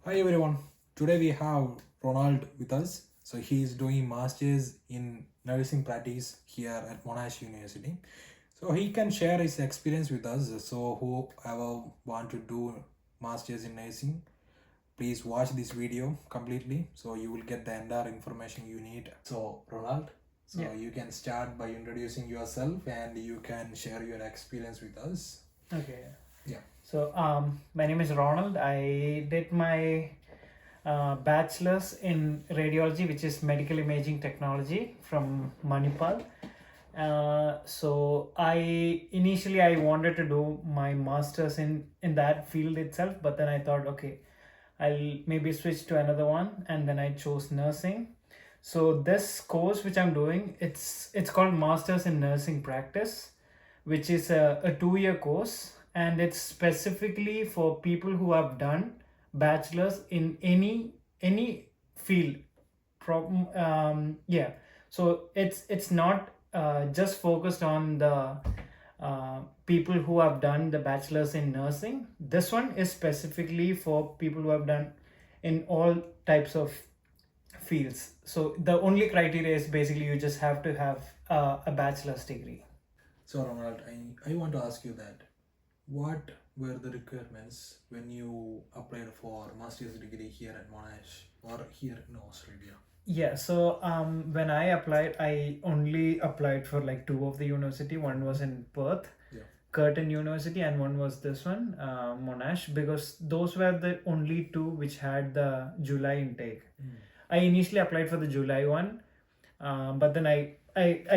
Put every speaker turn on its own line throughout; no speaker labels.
Hi everyone. Today we have Ronald with us. So he is doing masters in nursing practice here at Monash University. So he can share his experience with us. So whoever want to do masters in nursing, please watch this video completely. So you will get the entire information you need. So Ronald, you can start by introducing yourself and you can share your experience with us.
Okay.
Yeah.
So, my name is Ronald. I did my bachelor's in radiology, which is medical imaging technology from Manipal. So I wanted to do my master's in that field itself, but then I thought, okay, I'll maybe switch to another one, and then I chose nursing. So this course which I'm doing, it's called Masters in Nursing Practice, which is a 2-year course, and it's specifically for people who have done bachelor's in any field. Yeah, so it's not just focused on the people who have done the bachelor's in nursing. This one is specifically for people who have done in all types of fields. So the only criteria is basically you just have to have a bachelor's degree.
So Ronald, I want to ask you that. What were the requirements when you applied for master's degree here at Monash or here in Australia?
Yeah, so when I applied, I only applied for like 2 of the university. One was in Perth,
Yeah.
Curtin University, and one was this one, Monash, because those were the only 2 which had the July intake. I initially applied for the July one, but then I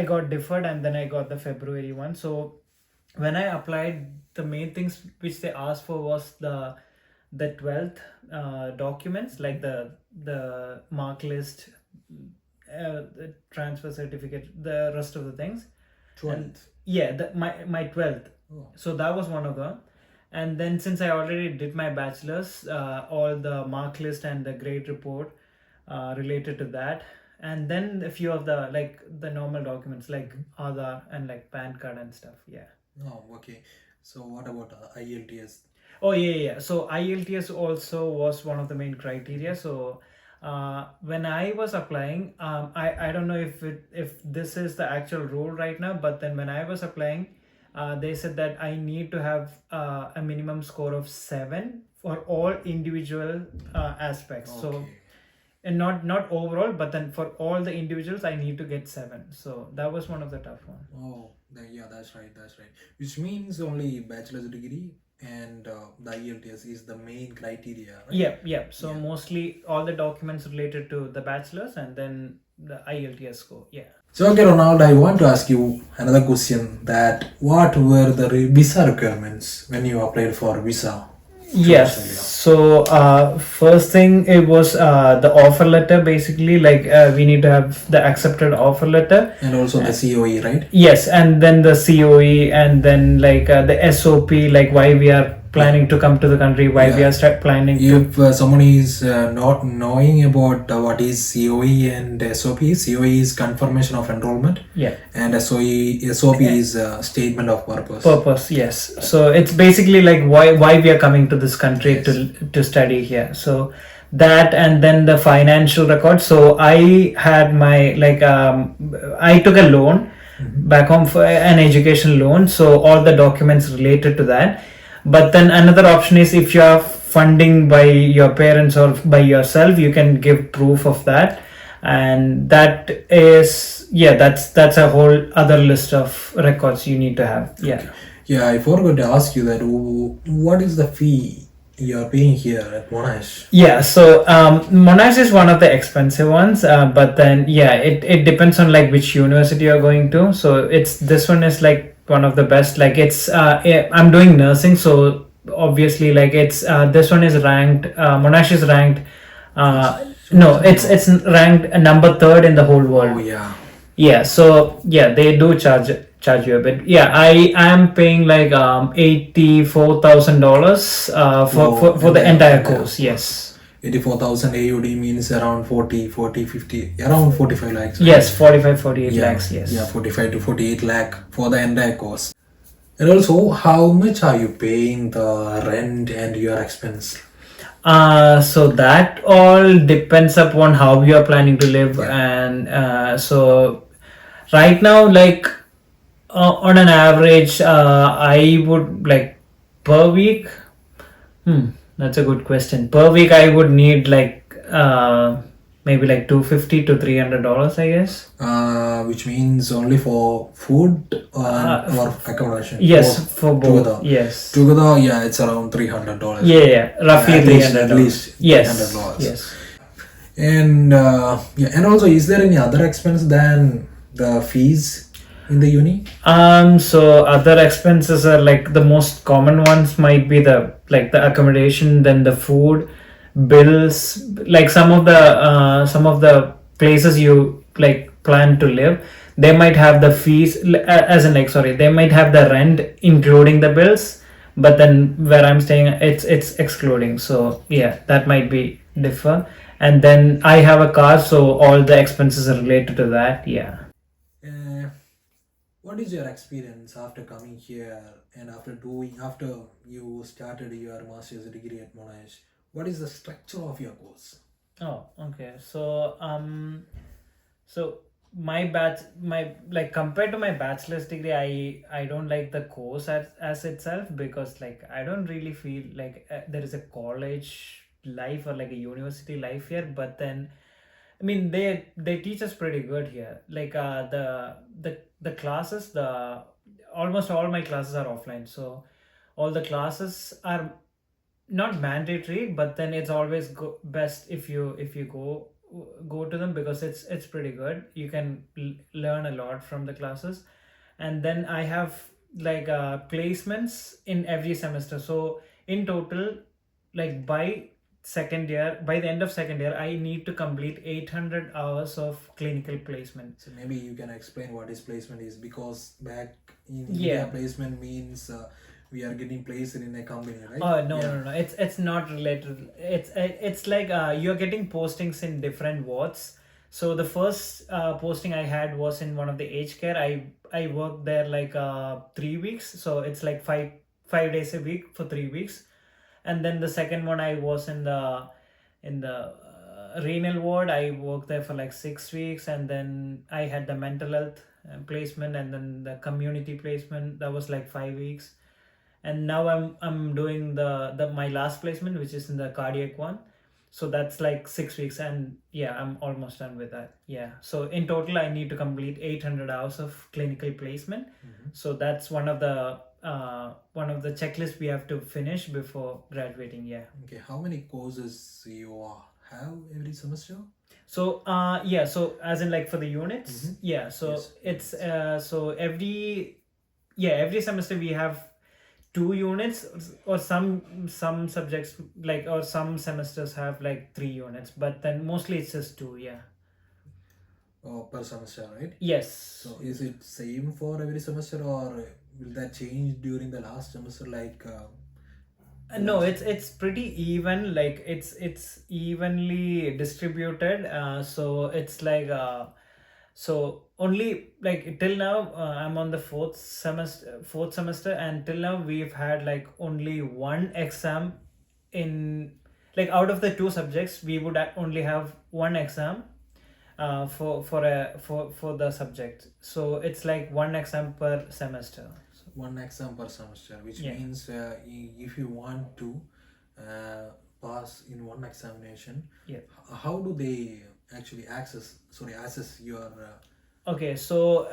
got deferred, and then I got the February one. So when I applied, the main things which they asked for was the 12th documents, like the mark list, the transfer certificate, the rest of the things.
12th.
Yeah, my 12th.
Oh.
So that was one of them. And then since I already did my bachelor's, all the mark list and the grade report related to that, and then a few of the normal documents like Aadhaar and like PAN card and stuff. Yeah.
Oh, okay. So what about IELTS?
Oh yeah. So IELTS also was one of the main criteria. So when I was applying, I don't know if this is the actual rule right now, but then when I was applying, they said that I need to have a minimum score of 7 for all individual aspects.
Okay.
So, and not overall, but then for all the individuals, I need to get 7. So that was one of the tough one.
Oh, yeah, that's right. Which means only bachelor's degree and the IELTS is the main criteria, right?
Yeah. So mostly all the documents related to the bachelor's and then the IELTS score. Yeah.
So okay, Ronald, I want to ask you another question. That what were the visa requirements when you applied for visa?
Yes. So first thing, it was the offer letter. Basically, like we need to have the accepted offer letter,
And also the COE, right?
yes, and then the COE, and then like the SOP, like why we are planning to come to the country, why we are planning to.
If someone is not knowing about what is COE and SOP, COE is confirmation of enrollment,
Yeah.
and SOP is statement of
Purpose, yes. So it's basically like why we are coming to this country to study here. So that, and then the financial record. So I had my I took a loan back home for an education loan. So all the documents related to that. But then another option is if you are funding by your parents or by yourself, you can give proof of that. And that is, that's a whole other list of records you need to have. Yeah.
Yeah, I forgot to ask you that. What is the fee you are paying here at Monash?
Yeah, so Monash is one of the expensive ones, but then it depends on like which university you're going to. So this one is like one of the best. Like I'm doing nursing, so obviously like this one is ranked. Monash is ranked. No, it's ranked number 3rd in the whole world.
Oh yeah.
Yeah, so they do charge you a bit. Yeah, I am paying like $84,000 for the entire course. Yes.
84,000 AUD means around 40, 50, around 45 lakhs. Right?
Yes, 48 lakhs. Yes.
Yeah, 45 to 48 lakh for the entire course. And also, how much are you paying the rent and your expense?
So that all depends upon how you are planning to live,
Yeah.
and so right now, like on an average, I would like per week. That's a good question. Per week, I would need like maybe like $250 to $300, I guess.
Which means only for food and or accommodation.
Yes,
Both
for both.
together.
Yes.
Together, yeah, it's around $300.
Yeah, roughly
at least
$300. Yes.
$300.
Yes.
And yeah, and also, is there any other expense than the fees in the uni?
So other expenses are like the most common ones might be the like the accommodation, then the food, bills, like some of the places you like plan to live, they might have the fees as in like sorry, they might have the rent including the bills, but then where I'm staying it's excluding. So yeah, that might be differ. And then I have a car, so all the expenses are related to that. Yeah.
Uh, what is your experience after coming here and after you started your master's degree at Monash? What is the structure of your course?
Oh, okay. So my my like compared to my bachelor's degree, I don't like the course as itself, because like I don't really feel like there is a college life or like a university life here. But then, I mean, they teach us pretty good here. Like the classes, the almost all my classes are offline. So all the classes are not mandatory, but then it's always best if you go to them, because it's pretty good. You can learn a lot from the classes. And then I have like placements in every semester. So in total, like by the end of second year, I need to complete 800 hours of clinical placement.
So maybe you can explain what is placement is, because back in
Yeah.
India, placement means we are getting placed in a company, right?
Oh no,
Yeah.
no, no! It's not related. It's like you're getting postings in different wards. So the first posting I had was in one of the aged care. I worked there like 3 weeks. So it's like five days a week for 3 weeks. And then the second one, I was in the renal ward. I worked there for like 6 weeks, and then I had the mental health placement, and then the community placement that was like 5 weeks. And now I'm doing the my last placement, which is in the cardiac one. So that's like 6 weeks, and yeah, I'm almost done with that. Yeah, so in total I need to complete 800 hours of clinical placement. So that's one of the checklists we have to finish before graduating. Yeah.
Okay, how many courses you have every semester?
So yeah, so as in like for the units. Yeah, so
Yes,
it's so every semester we have 2 units, or some subjects like, or some semesters have like 3 units, but then mostly it's just two. Yeah.
Per semester, right?
Yes.
So is it same for every semester, or will that change during the last semester? Like
No, it's pretty even. Like it's evenly distributed. So it's like so only like till now I'm on the fourth semester, and till now we've had like only one exam in, like out of the two subjects we would only have one exam for the subject. So it's like one exam per semester.
one exam per semester, which
Yeah.
means if you want to uh, pass in one examination,
Yeah.
how do they actually assess your
Okay, so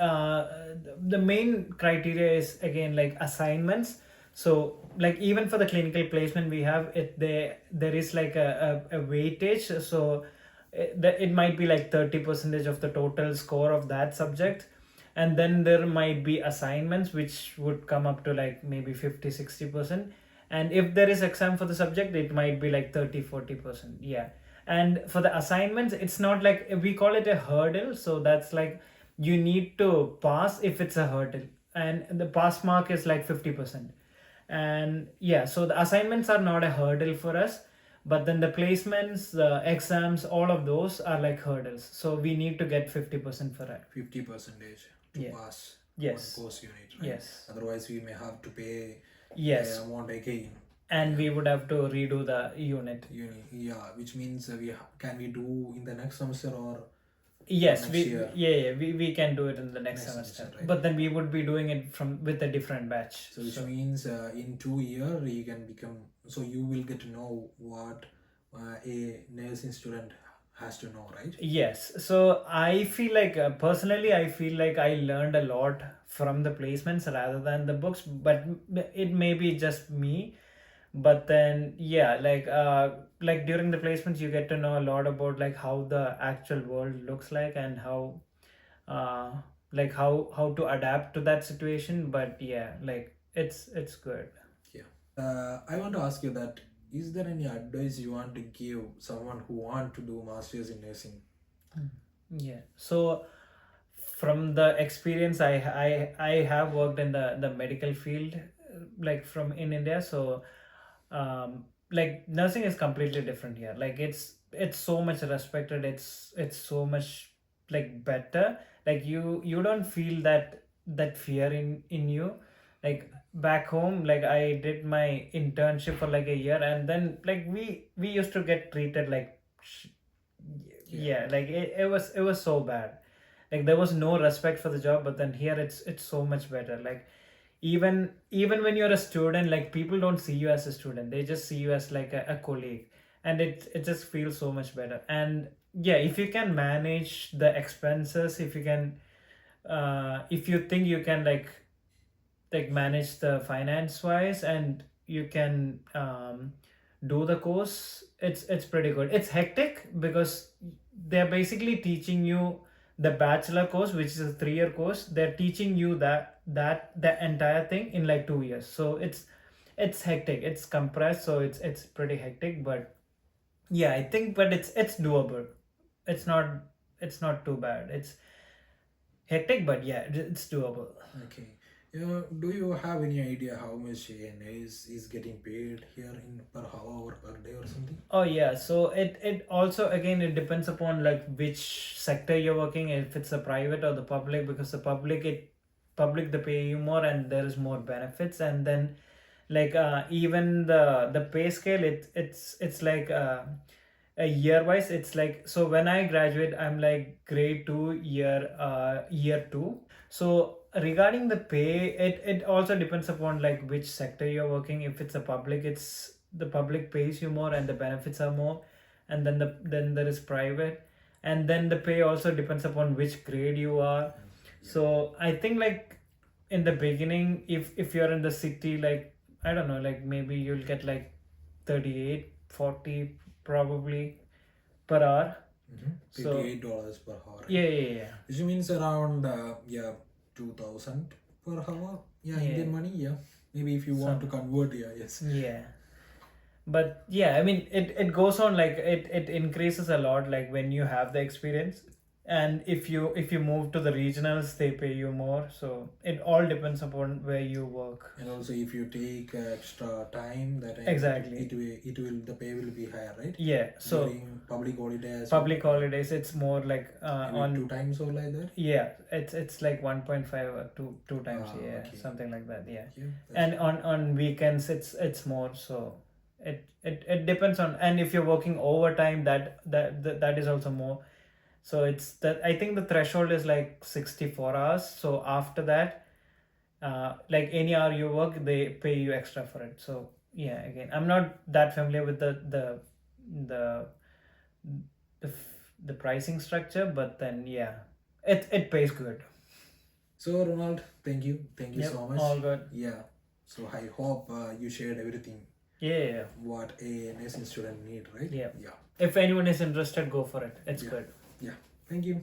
the main criteria is again like assignments. So like even for the clinical placement we have it, there is like a weightage. So it might be like 30% of the total score of that subject. And then there might be assignments which would come up to like maybe 50-60%. And if there is exam for the subject, it might be like 30-40%. Yeah. And for the assignments, it's not like we call it a hurdle. So that's like you need to pass if it's a hurdle, and the pass mark is like 50%. And yeah, so the assignments are not a hurdle for us, but then the placements, the exams, all of those are like hurdles. So we need to get 50% for it.
50% to
Yeah.
pass
Yes.
one course unit, right?
Yes.
Otherwise, we may have to pay
Yes.
the amount again.
and we would have to redo the unit.
Yeah, which means can we do in the next semester or
Yes,
next
we
year?
we can do it in the next semester,
semester, right?
but then we would be doing it from with a different batch.
So which means in 2 years you can become, so you will get to know what a nursing student has to know, right?
Yes, so I feel like personally, I feel like I learned a lot from the placements rather than the books, but it may be just me. But then, yeah, like during the placements, you get to know a lot about like how the actual world looks like and how, uh, like how to adapt to that situation. But yeah, like it's good.
Yeah. I want to ask you that, is there any advice you want to give someone who want to do masters in nursing?
Yeah. So from the experience I have worked in the medical field, like from in India. So like nursing is completely different here. Like it's so much respected. It's so much like better. Like you don't feel that fear in you. Like back home, like I did my internship for like a year, and then like we used to get treated like yeah, like it was so bad. Like there was no respect for the job, but then here it's so much better. Like even when you're a student, like people don't see you as a student, they just see you as like a colleague, and it just feels so much better. And yeah, if you can manage the expenses, if you can if you think you can like manage the finance wise, and you can do the course, it's pretty good. It's hectic because they're basically teaching you the bachelor course, which is a 3-year course. They're teaching you that the entire thing in like 2 years. So it's hectic, it's compressed, so it's pretty hectic. But yeah, I think, but it's doable. It's not too bad. It's hectic, but yeah, it's doable.
Okay. Do you have any idea how much a nurse is getting paid here in per hour or per day or something?
Oh yeah, so it also, again, it depends upon like which sector you're working, if it's the private or the public, because the public they pay you more and there is more benefits. And then like even the pay scale, it's like a year wise. It's like, so when I graduate, I'm like grade 2, year 2. So regarding the pay, it also depends upon like which sector you're working. If it's a public, it's the public pays you more and the benefits are more. And then there is private, and then the pay also depends upon which grade you are. So I think like in the beginning, if you're in the city, like I don't know, like maybe you'll get like 38, 40 probably per hour. So
$58 per hour.
yeah, yeah, yeah.
Which means around 2000 per hour. Yeah, Indian money. Yeah, maybe if you want to convert. Yeah, yes.
Yeah. But yeah, I mean, it goes on, like it increases a lot like when you have the experience. And if you move to the regionals, they pay you more. So it all depends upon where you work.
And also, if you take extra time, that
Exactly.
it will the pay will be higher, right?
Yeah. So
During public holidays.
public holidays, it's more like
Maybe
on
2 times or like that.
yeah, it's like 1.5 or two times.
Ah,
Yeah,
okay.
something like that. Yeah.
Yeah,
And on weekends, it's more. So it depends on, and if you're working overtime, that is also more. So it's that, I think the threshold is like 64 hours. So after that, like any hour you work, they pay you extra for it. So yeah, again, I'm not that familiar with the the pricing structure, but then yeah, it pays good.
So Ronald, thank you
Yep,
so much.
all good.
Yeah. So I hope you shared everything
Yeah.
what a nursing student need, right?
Yeah.
Yeah.
If anyone is interested, go for it. It's
Yeah.
good.
Yeah. Thank you.